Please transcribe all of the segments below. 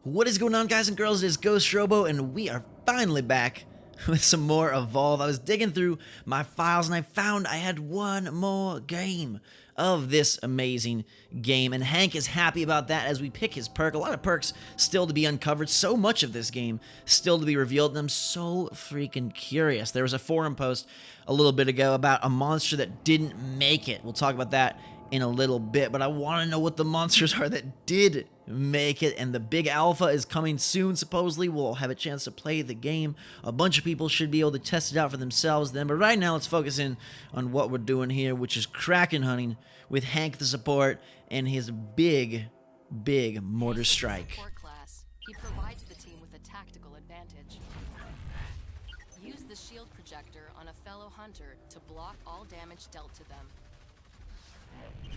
What is going on, guys and girls? It is Ghost Robo, and we are finally back with some more Evolve. I was digging through my files, and I found I had one more game of this amazing game, and Hank is happy about that as we pick his perk. A lot of perks still to be uncovered, so much of this game still to be revealed, and I'm so freaking curious. There was a forum post a little bit ago about a monster that didn't make it. We'll talk about that in a little bit, but I want to know what the monsters are that did make it, and the big alpha is coming soon. Supposedly we'll have a chance to play the game. A bunch of people should be able to test it out for themselves then, but right now let's focus in on what we're doing here, which is Kraken hunting with Hank the support and his big mortar strike. Support class. He provides the team with a tactical advantage. Use the shield projector on a fellow hunter to block all damage dealt to them.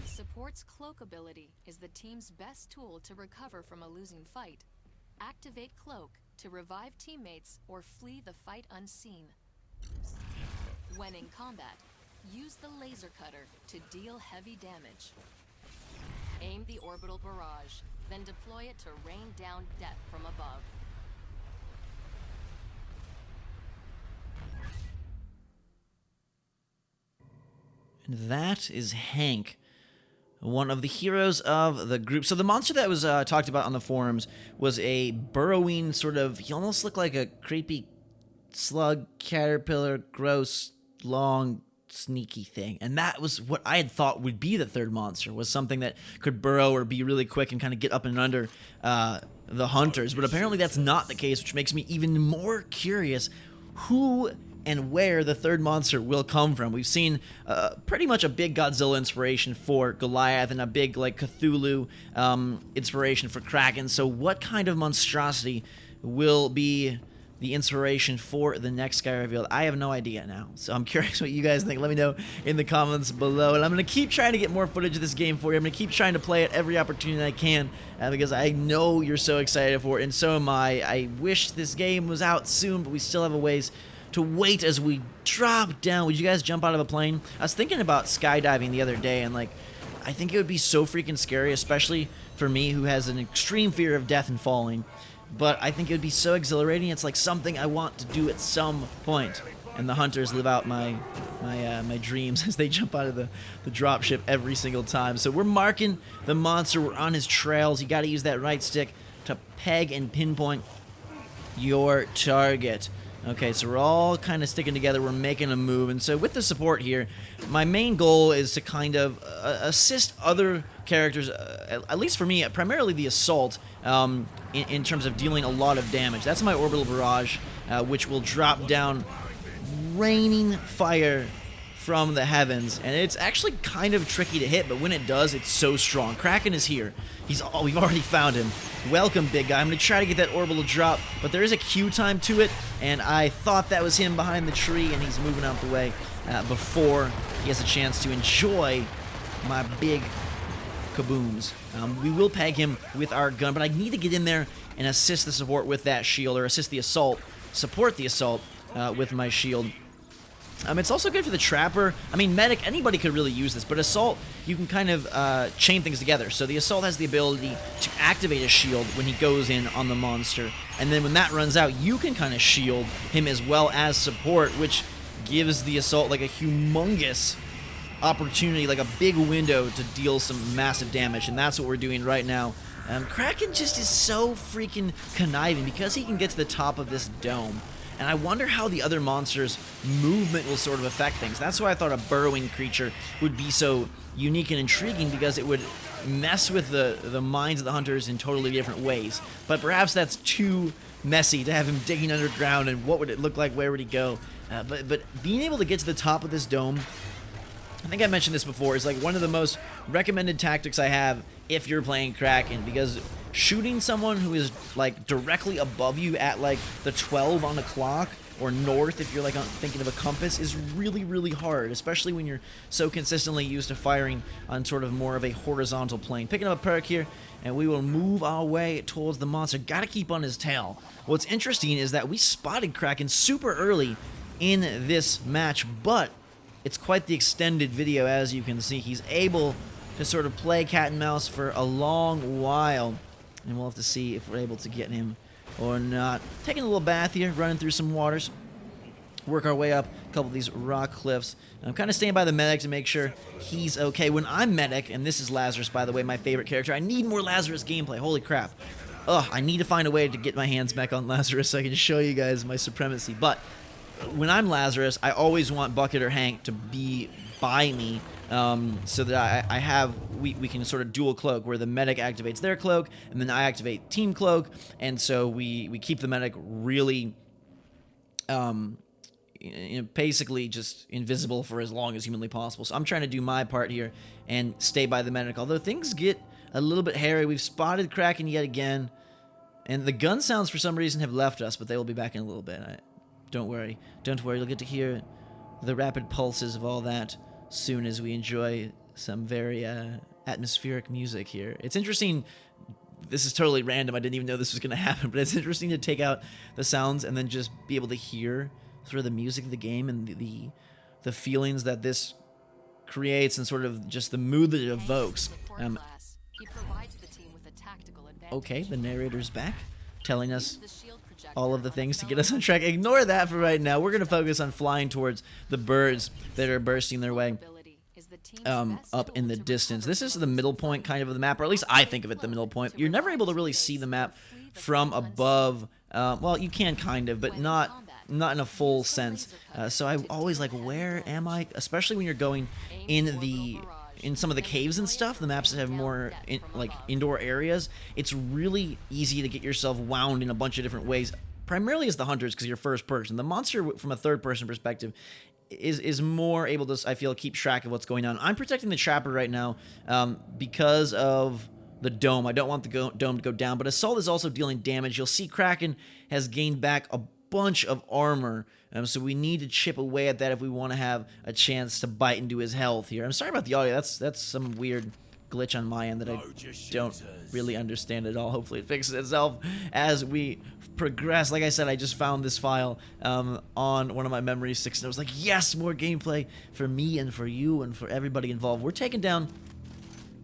Support's cloak ability is the team's best tool to recover from a losing fight. Activate cloak to revive teammates or flee the fight unseen. When in combat, use the laser cutter to deal heavy damage. Aim the orbital barrage, then deploy it to rain down death from above. And that is Hank, one of the heroes of the group. So the monster that was talked about on the forums was a burrowing sort of, he almost looked like a creepy slug, caterpillar, gross, long, sneaky thing. And that was what I had thought would be the third monster, was something that could burrow or be really quick and kind of get up and under the hunters. But apparently that's not the case, which makes me even more curious who and where the third monster will come from. We've seen pretty much a big Godzilla inspiration for Goliath and a big like Cthulhu inspiration for Kraken. So what kind of monstrosity will be the inspiration for the next guy revealed? I have no idea now. So I'm curious what you guys think. Let me know in the comments below. And I'm going to keep trying to get more footage of this game for you. I'm going to keep trying to play it every opportunity I can because I know you're so excited for it, and so am I. I wish this game was out soon, but we still have a ways to wait as we drop down. Would you guys jump out of a plane? I was thinking about skydiving the other day, and like, I think it would be so freaking scary, especially for me who has an extreme fear of death and falling. But I think it would be so exhilarating. It's like something I want to do at some point. And the hunters live out my dreams as they jump out of the dropship every single time. So we're marking the monster. We're on his trails. You got to use that right stick to peg and pinpoint your target. Okay, so we're all kind of sticking together. We're making a move. And so with the support here, my main goal is to kind of assist other characters, at least for me, primarily the assault, in terms of dealing a lot of damage. That's my orbital barrage, which will drop down raining fire from the heavens, and it's actually kind of tricky to hit, but when it does, it's so strong. Kraken is here. We've already found him. Welcome, big guy. I'm going to try to get that orbital drop, but there is a queue time to it, and I thought that was him behind the tree, and he's moving out the way before he has a chance to enjoy my big kabooms. We will peg him with our gun, but I need to get in there and assist the support with that shield, or assist the assault, support the assault with my shield. It's also good for the trapper. I mean, medic, anybody could really use this, but assault, you can kind of chain things together. So the assault has the ability to activate a shield when he goes in on the monster, and then when that runs out, you can kind of shield him as well as support, which gives the assault like a humongous opportunity, like a big window to deal some massive damage, and that's what we're doing right now. Kraken just is so freaking conniving because he can get to the top of this dome. And I wonder how the other monsters' movement will sort of affect things. That's why I thought a burrowing creature would be so unique and intriguing, because it would mess with the minds of the hunters in totally different ways. But perhaps that's too messy to have him digging underground, and what would it look like, where would he go? But being able to get to the top of this dome, I think I mentioned this before, is like one of the most recommended tactics I have if you're playing Kraken, because shooting someone who is like directly above you at like the 12 on the clock, or north if you're like thinking of a compass, is really hard, especially when you're so consistently used to firing on sort of more of a horizontal plane. Picking up a perk here, and we will move our way towards the monster. Gotta keep on his tail. What's interesting is that we spotted Kraken super early in this match, but it's quite the extended video. As you can see, he's able to sort of play cat and mouse for a long while and we'll have to see if we're able to get him or not. Taking a little bath here, running through some waters. Work our way up a couple of these rock cliffs. I'm kind of staying by the medic to make sure he's okay. When I'm medic, and this is Lazarus, by the way, my favorite character, I need more Lazarus gameplay. Holy crap. Ugh, I need to find a way to get my hands back on Lazarus so I can show you guys my supremacy. But when I'm Lazarus, I always want Bucket or Hank to be by me, so that I have, we can sort of dual cloak, where the medic activates their cloak, and then I activate team cloak, and so we keep the medic really, basically just invisible for as long as humanly possible. So I'm trying to do my part here and stay by the medic, although things get a little bit hairy. We've spotted Kraken yet again, and the gun sounds for some reason have left us, but they will be back in a little bit. Don't worry, you'll get to hear the rapid pulses of all that soon as we enjoy some very atmospheric music here. It's interesting. This is totally random. I didn't even know this was going to happen, but it's interesting to take out the sounds and then just be able to hear sort of the music of the game and the feelings that this creates and sort of just the mood that it evokes. Okay, the narrator's back, telling us all of the things to get us on track. Ignore that for right now. We're going to focus on flying towards the birds that are bursting their way up in the distance. This is the middle point kind of the map, or at least I think of it the middle point. You're never able to really see the map from above. Well, you can kind of, but not in a full sense. So I always like, where am I? Especially when you're going in some of the caves and stuff, the maps that have more indoor areas, it's really easy to get yourself wound in a bunch of different ways. Primarily as the hunters, because you're first person. The monster, from a third person perspective, is more able to, I feel, keep track of what's going on. I'm protecting the trapper right now because of the dome. I don't want the dome to go down, but Assault is also dealing damage. You'll see Kraken has gained back a bunch of armor, so we need to chip away at that if we want to have a chance to bite into his health here. I'm sorry about the audio. That's some weird glitch on my end that I don't really understand at all. Hopefully it fixes itself as we progress. Like I said, I just found this file on one of my memory sticks, and I was like, yes, more gameplay for me and for you and for everybody involved. We're taking down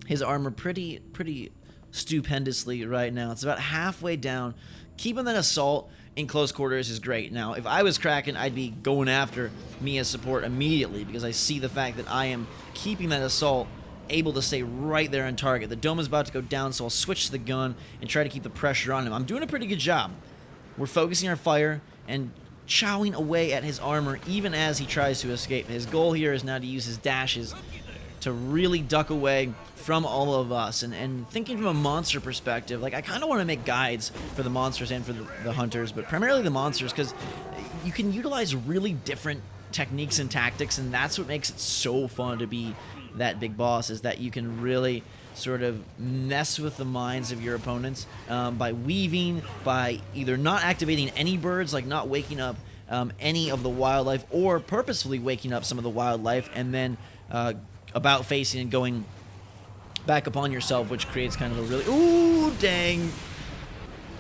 his armor pretty stupendously right now. It's about halfway down. Keeping that Assault in close quarters is great. Now, if I was Kraken, I'd be going after me as support immediately, because I see the fact that I am keeping that Assault able to stay right there on target. The dome is about to go down, so I'll switch to the gun and try to keep the pressure on him. I'm doing a pretty good job. We're focusing our fire and chowing away at his armor even as he tries to escape. His goal here is now to use his dashes to really duck away from all of us. And thinking from a monster perspective, like, I kind of want to make guides for the monsters and for the hunters, but primarily the monsters, because you can utilize really different techniques and tactics, and that's what makes it so fun to be that big boss, is that you can really sort of mess with the minds of your opponents by weaving, by either not activating any birds, like not waking up any of the wildlife, or purposefully waking up some of the wildlife, and then about facing and going back upon yourself, which creates kind of a really, ooh, dang.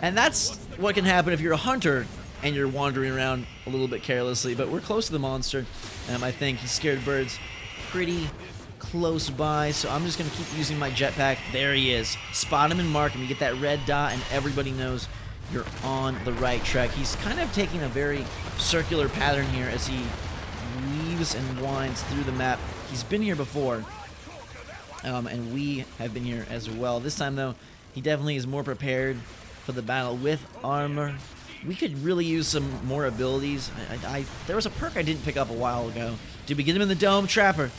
And that's what can happen if you're a hunter and you're wandering around a little bit carelessly. But we're close to the monster. I think he's scared birds pretty close by, so I'm just going to keep using my jetpack. There he is. Spot him and mark him. You get that red dot, and everybody knows you're on the right track. He's kind of taking a very circular pattern here as he weaves and winds through the map. He's been here before, and we have been here as well. This time, though, he definitely is more prepared for the battle with armor. We could really use some more abilities. There was a perk I didn't pick up a while ago. Did we get him in the dome? Trapper.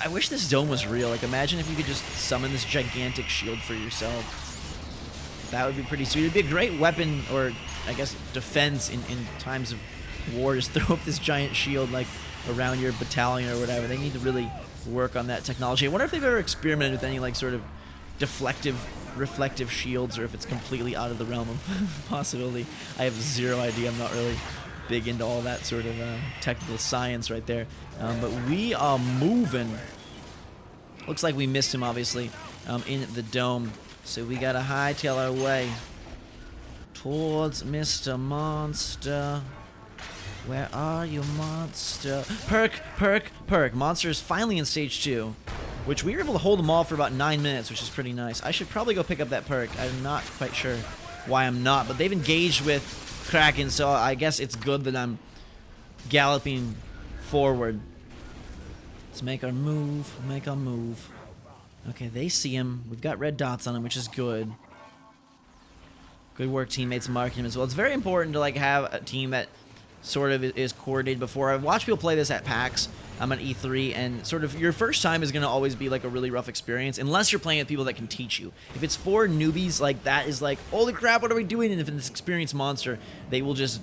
I wish this dome was real. Like, imagine if you could just summon this gigantic shield for yourself. That would be pretty sweet. It'd be a great weapon, or I guess defense in times of war. Just throw up this giant shield, like, around your battalion or whatever. They need to really work on that technology. I wonder if they've ever experimented with any, like, sort of reflective shields, or if it's completely out of the realm of possibility. I have zero idea. I'm not really big into all that sort of technical science right there. But we are moving. Looks like we missed him, obviously, in the dome. So we gotta hightail our way towards Mr. Monster. Where are you, monster? Perk, perk, perk. Monster is finally in stage 2. which we were able to hold them off for about 9 minutes, which is pretty nice. I should probably go pick up that perk. I'm not quite sure why I'm not, but they've engaged with Kraken, so I guess it's good that I'm galloping forward. Let's make our move, make our move. Okay, they see him. We've got red dots on him, which is good. Good work, teammates, marking him as well. It's very important to like have a team that sort of is coordinated before. I've watched people play this at PAX. I'm at E3, and sort of your first time is going to always be like a really rough experience, unless you're playing with people that can teach you. If it's for newbies, like that is like, holy crap, what are we doing? And if it's an experienced monster, they will just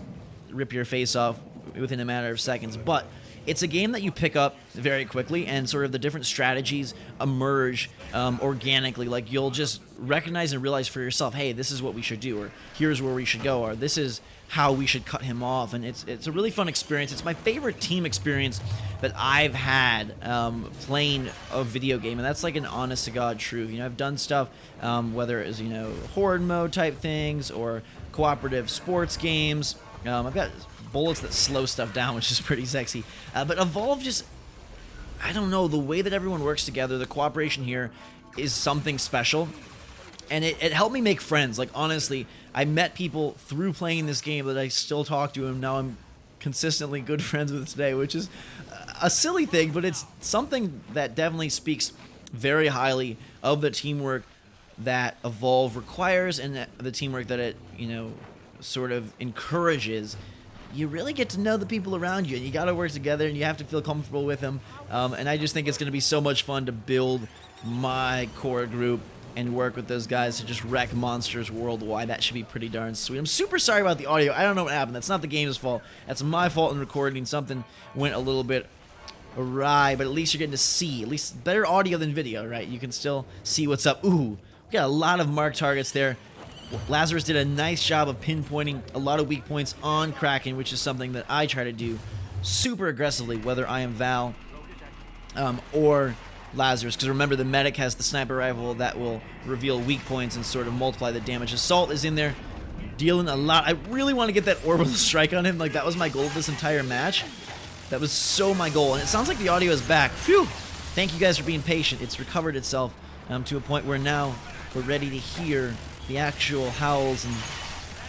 rip your face off within a matter of seconds. But it's a game that you pick up very quickly, and sort of the different strategies emerge organically. Like you'll just recognize and realize for yourself, hey, this is what we should do, or here's where we should go, or this is how we should cut him off. And it's a really fun experience. It's my favorite team experience that I've had playing a video game, and that's like an honest to God truth. You know, I've done stuff whether it was, you know, horde mode type things or cooperative sports games. I've got bullets that slow stuff down, which is pretty sexy. But Evolve just, I don't know, the way that everyone works together, the cooperation here is something special. And it helped me make friends. Like, honestly, I met people through playing this game that I still talk to, and now I'm consistently good friends with today, which is a silly thing, but it's something that definitely speaks very highly of the teamwork that Evolve requires, and the teamwork that it, you know, sort of encourages. You really get to know the people around you, and you got to work together, and you have to feel comfortable with them. And I just think it's going to be so much fun to build my core group and work with those guys to just wreck monsters worldwide. That should be pretty darn sweet. I'm super sorry about the audio. I don't know what happened. That's not the game's fault. That's my fault in recording. Something went a little bit awry, but at least you're getting to see. At least better audio than video, right? You can still see what's up. Ooh, we got a lot of marked targets there. Lazarus did a nice job of pinpointing a lot of weak points on Kraken, which is something that I try to do super aggressively, whether I am Val or Lazarus, because remember, the medic has the sniper rifle that will reveal weak points and sort of multiply the damage. Assault is in there dealing a lot. I really want to get that orbital strike on him. Like, that was my goal this entire match. That was so my goal, and it sounds like the audio is back. Phew! Thank you guys for being patient. It's recovered itself to a point where now we're ready to hear the actual howls and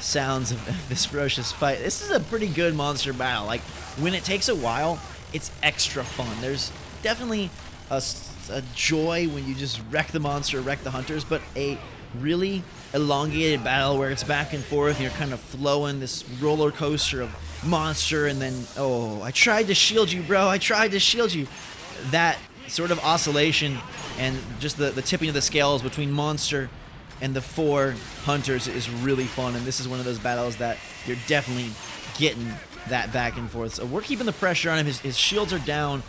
sounds of this ferocious fight. This is a pretty good monster battle. Like, when it takes a while, it's extra fun. There's definitely a joy when you just wreck the monster, wreck the hunters, but a really elongated battle where it's back and forth, and you're kind of flowing this roller coaster of monster, and then, oh, I tried to shield you, bro, I tried to shield you. That sort of oscillation and just the tipping of the scales between monster and the 4 hunters is really fun, and this is one of those battles that you're definitely getting that back and forth. So we're keeping the pressure on him. His shields are down.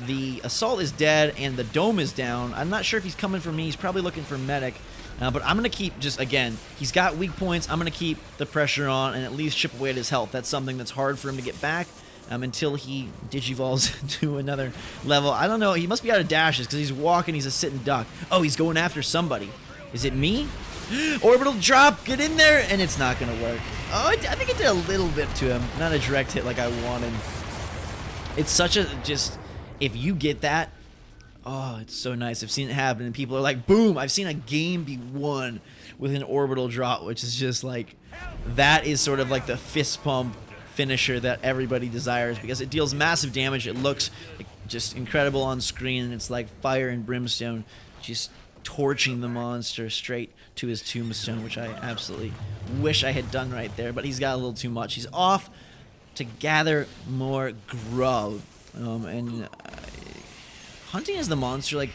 The assault is dead, and the dome is down. I'm not sure if he's coming for me. He's probably looking for medic. But I'm going to keep, just again, he's got weak points. I'm going to keep the pressure on and at least chip away at his health. That's something that's hard for him to get back until he digivolves to another level. I don't know. He must be out of dashes because he's walking. He's a sitting duck. Oh, he's going after somebody. Is it me? Orbital drop. Get in there. And it's not going to work. Oh, I think it did a little bit to him. Not a direct hit like I wanted. It's such a just... If you get that, oh, it's so nice. I've seen it happen, and people are like, boom, I've seen a game be won with an orbital drop, which is just like, that is sort of like the fist pump finisher that everybody desires, because it deals massive damage. It looks just incredible on screen, and it's like fire and brimstone, just torching the monster straight to his tombstone, which I absolutely wish I had done right there, but he's got a little too much. He's off to gather more grub. Hunting as the monster, like,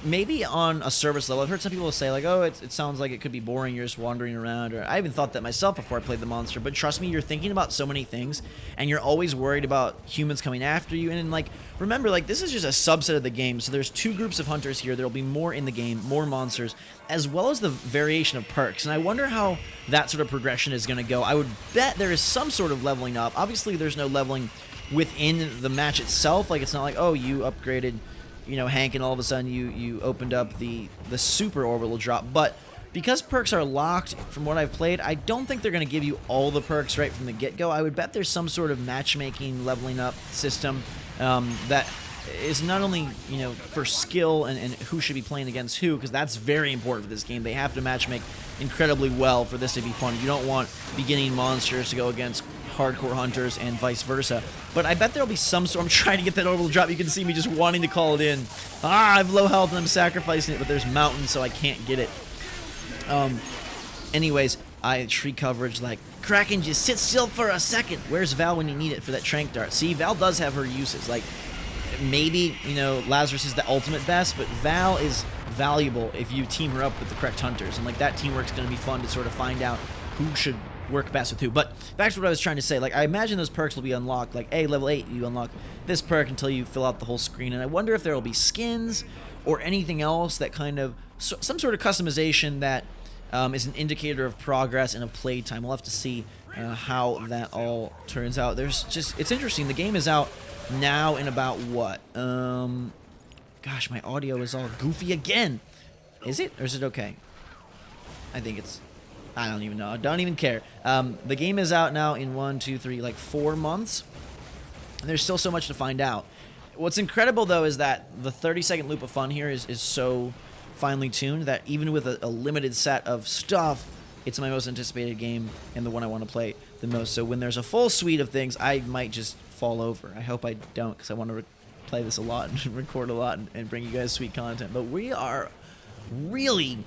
maybe on a service level, I've heard some people say, like, oh, it sounds like it could be boring, you're just wandering around, or I even thought that myself before I played the monster, but trust me, you're thinking about so many things, and you're always worried about humans coming after you, and, like, remember, like, this is just a subset of the game, so there's 2 groups of hunters here, there'll be more in the game, more monsters, as well as the variation of perks, and I wonder how that sort of progression is going to go. I would bet there is some sort of leveling up. Obviously, there's no leveling within the match itself. Like, it's not like, oh, you upgraded, you know, Hank, and all of a sudden you opened up the super orbital drop. But because perks are locked, from what I've played, I don't think they're going to give you all the perks right from the get-go. I would bet there's some sort of matchmaking, leveling up system that is not only, for skill and who should be playing against who, because that's very important for this game. They have to matchmake incredibly well for this to be fun. You don't want beginning monsters to go against hardcore hunters and vice versa. But I bet there'll be some sort. I'm trying to get that orbital drop. You can see me just wanting to call it in. I have low health and I'm sacrificing it, but there's mountains, so I can't get it. Anyways, tree coverage, like, Kraken, just sit still for a second. Where's Val when you need it for that trank dart? See, Val does have her uses. Like, maybe, Lazarus is the ultimate best, but Val is valuable if you team her up with the correct hunters. And, like, that teamwork's going to be fun to sort of find out who should work best with who. But back to what I was trying to say. Like, I imagine those perks will be unlocked. Like, level 8, you unlock this perk until you fill out the whole screen. And I wonder if there will be skins or anything else that kind of, some sort of customization that is an indicator of progress and of play time. We'll have to see how that all turns out. It's interesting. The game is out now in about what? Gosh, my audio is all goofy again. Is it? Or is it okay? I think it's, I don't even know. I don't even care. The game is out now in 4 months. And there's still so much to find out. What's incredible, though, is that the 30-second loop of fun here is so finely tuned that even with a limited set of stuff, it's my most anticipated game and the one I want to play the most. So when there's a full suite of things, I might just fall over. I hope I don't, because I want to play this a lot and record a lot and bring you guys sweet content. But we are really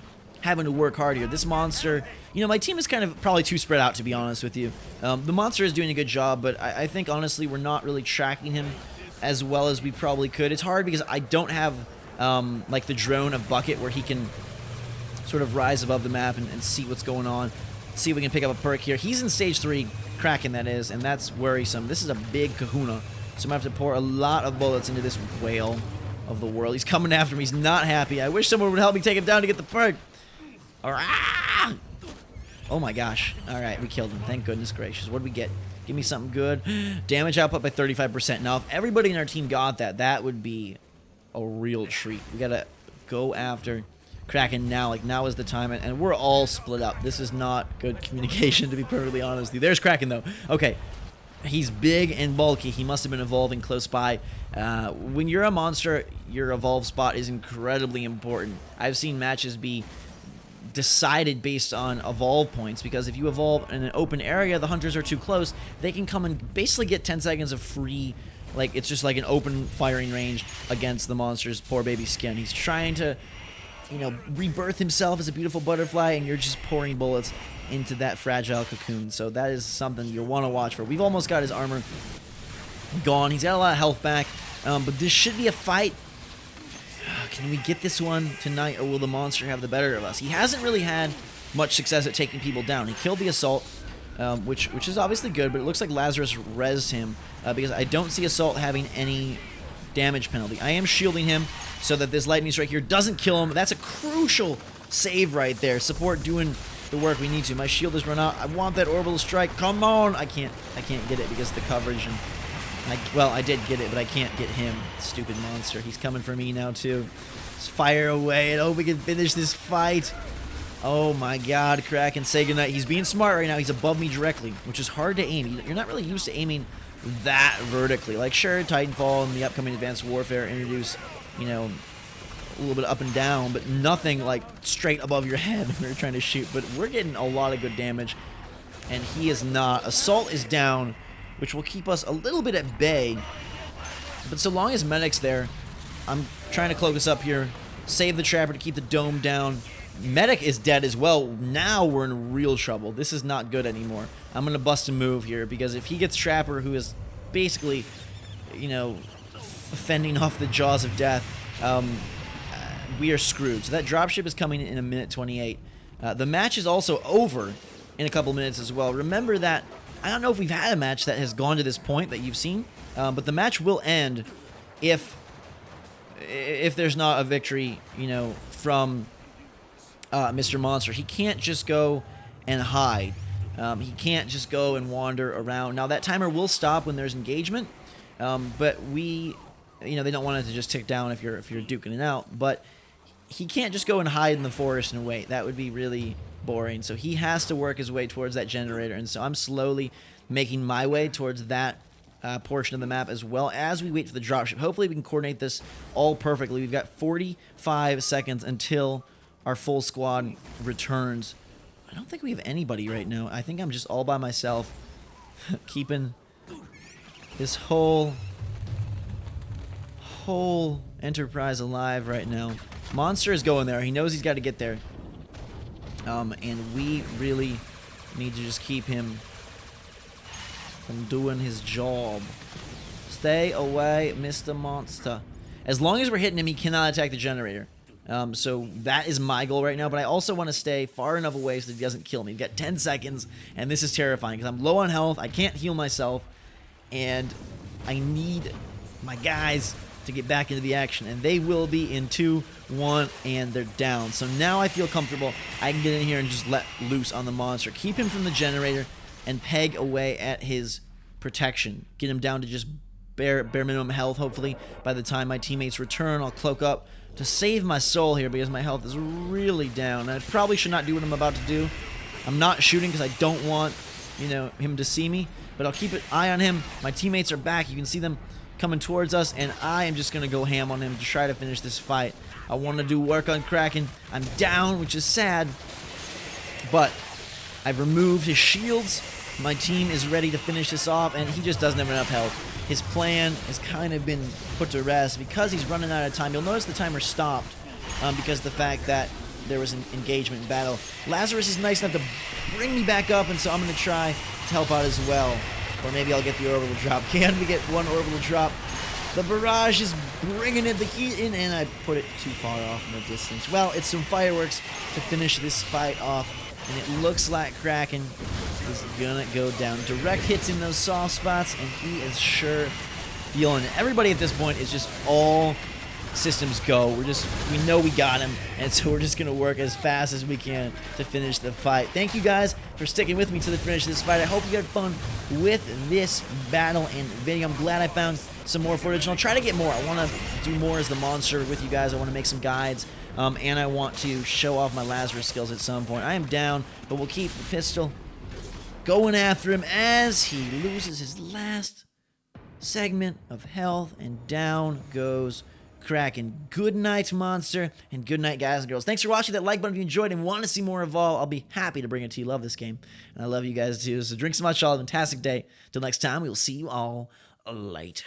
having to work hard here. This monster, my team is kind of probably too spread out, to be honest with you. The monster is doing a good job, but I think, honestly, we're not really tracking him as well as we probably could. It's hard because I don't have like the drone of Bucket where he can sort of rise above the map and see what's going on. See if we can pick up a perk here. He's in stage 3, Kraken that is, and that's worrisome. This is a big kahuna, so I'm going to have to pour a lot of bullets into this whale of the world. He's coming after me. He's not happy. I wish someone would help me take him down to get the perk. Ah! Oh my gosh. Alright, we killed him. Thank goodness gracious. What did we get? Give me something good. Damage output by 35%. Now, if everybody in our team got that, that would be a real treat. We gotta go after Kraken now. Like, now is the time, and we're all split up. This is not good communication, to be perfectly honest with you. There's Kraken, though. Okay. He's big and bulky. He must have been evolving close by. When you're a monster, your evolve spot is incredibly important. I've seen matches be decided based on evolve points, because if you evolve in an open area, the hunters are too close, they can come and basically get 10 seconds of free, like, it's just like an open firing range against the monster's poor baby skin. He's trying to, rebirth himself as a beautiful butterfly, and you're just pouring bullets into that fragile cocoon. So that is something you'll want to watch for. We've almost got his armor gone. He's got a lot of health back, but this should be a fight. Can we get this one tonight, or will the monster have the better of us? He hasn't really had much success at taking people down. He killed the Assault, which is obviously good, but it looks like Lazarus rezzed him, because I don't see Assault having any damage penalty. I am shielding him so that this Lightning Strike here doesn't kill him. That's a crucial save right there. Support doing the work we need to. My shield has run out. I want that Orbital Strike. Come on! I can't get it because of the coverage, and I did get it, but I can't get him. Stupid monster. He's coming for me now, too. Just fire away, and hope we can finish this fight. Oh, my God. Kraken, say goodnight. He's being smart right now. He's above me directly, which is hard to aim. You're not really used to aiming that vertically. Like, sure, Titanfall and the upcoming Advanced Warfare introduce, a little bit up and down, but nothing, like, straight above your head when you're trying to shoot. But we're getting a lot of good damage, and he is not. Assault is down, which will keep us a little bit at bay. But so long as Medic's there, I'm trying to cloak us up here, save the Trapper to keep the dome down. Medic is dead as well. Now we're in real trouble. This is not good anymore. I'm going to bust a move here, because if he gets Trapper, who is basically, fending off the jaws of death, we are screwed. So that dropship is coming in a minute 28. The match is also over in a couple minutes as well. Remember that, I don't know if we've had a match that has gone to this point that you've seen, but the match will end if there's not a victory, from Mr. Monster. He can't just go and hide. He can't just go and wander around. Now, that timer will stop when there's engagement, but they don't want it to just tick down if you're duking it out. But he can't just go and hide in the forest and wait. That would be really boring. So he has to work his way towards that generator, and so I'm slowly making my way towards that portion of the map as well as we wait for the dropship. Hopefully we can coordinate this all perfectly. We've got 45 seconds until our full squad returns. I don't think we have anybody right now. I think I'm just all by myself keeping this whole enterprise alive right now. Monster is going there. He knows he's got to get there. And we really need to just keep him from doing his job. Stay away, Mr. Monster. As long as we're hitting him, he cannot attack the generator. So that is my goal right now, but I also want to stay far enough away so that he doesn't kill me. We've got 10 seconds, and this is terrifying because I'm low on health. I can't heal myself, and I need my guys to get back into the action, and they will be in 2, 1, and they're down. So now I feel comfortable. I can get in here and just let loose on the monster. Keep him from the generator and peg away at his protection. Get him down to just bare minimum health, hopefully. By the time my teammates return, I'll cloak up to save my soul here because my health is really down. I probably should not do what I'm about to do. I'm not shooting because I don't want, him to see me, but I'll keep an eye on him. My teammates are back. You can see them coming towards us, and I am just going to go ham on him to try to finish this fight. I want to do work on Kraken. I'm down, which is sad, but I've removed his shields. My team is ready to finish this off, and he just doesn't have enough health. His plan has kind of been put to rest because he's running out of time. You'll notice the timer stopped because of the fact that there was an engagement in battle. Lazarus is nice enough to bring me back up, and so I'm going to try to help out as well. Or maybe I'll get the orbital drop. Can we get one orbital drop? The barrage is bringing the heat in, and I put it too far off in the distance. Well, it's some fireworks to finish this fight off, and it looks like Kraken is gonna go down. Direct hits in those soft spots, and he is sure feeling it. Everybody at this point is just all systems go. We know we got him, and so we're just gonna work as fast as we can to finish the fight. Thank you guys for sticking with me to the finish of this fight. I hope you had fun with this battle and video. I'm glad I found some more footage, and I'll try to get more. I want to do more as the monster with you guys. I want to make some guides, and I want to show off my Lazarus skills at some point. I am down, but we'll keep the pistol going after him as he loses his last segment of health, and down goes Kraken. Good night, monster, and good night, guys and girls. Thanks for watching. That like button if you enjoyed and want to see more Evole. I'll be happy to bring it to you. Love this game, and I love you guys too. So drink so much. All, fantastic day. Till next time, we will see you all later.